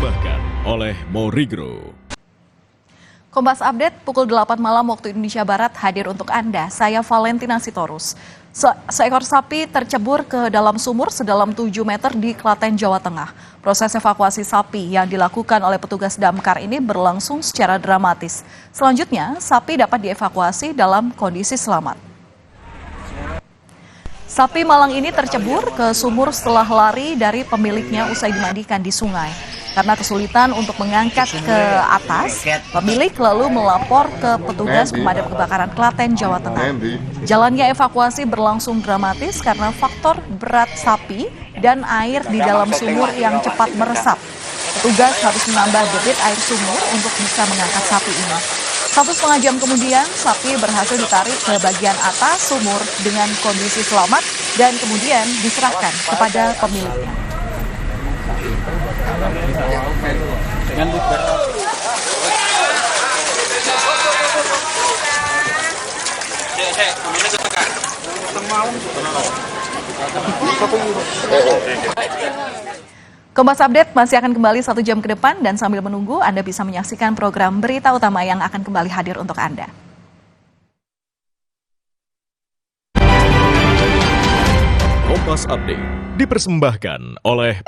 Dipersembahkan oleh Morigro. Kompas Update pukul 8 malam waktu Indonesia Barat hadir untuk Anda. Saya Valentina Sitorus. Seekor sapi tercebur ke dalam sumur sedalam 7 meter di Klaten, Jawa Tengah. Proses evakuasi sapi yang dilakukan oleh petugas damkar ini berlangsung secara dramatis. Selanjutnya, sapi dapat dievakuasi dalam kondisi selamat. Sapi malang ini tercebur ke sumur setelah lari dari pemiliknya usai dimandikan di sungai. Karena kesulitan untuk mengangkat ke atas, pemilik lalu melapor ke petugas pemadam kebakaran Klaten, Jawa Tengah. Jalannya evakuasi berlangsung dramatis karena faktor berat sapi dan air di dalam sumur yang cepat meresap. Petugas harus menambah debit air sumur untuk bisa mengangkat sapi ini. 1,5 jam kemudian, sapi berhasil ditarik ke bagian atas sumur dengan kondisi selamat dan kemudian diserahkan kepada pemiliknya. Kompas Update masih akan kembali 1 jam ke depan dan sambil menunggu Anda bisa menyaksikan program berita utama yang akan kembali hadir untuk Anda. Kompas Update dipersembahkan oleh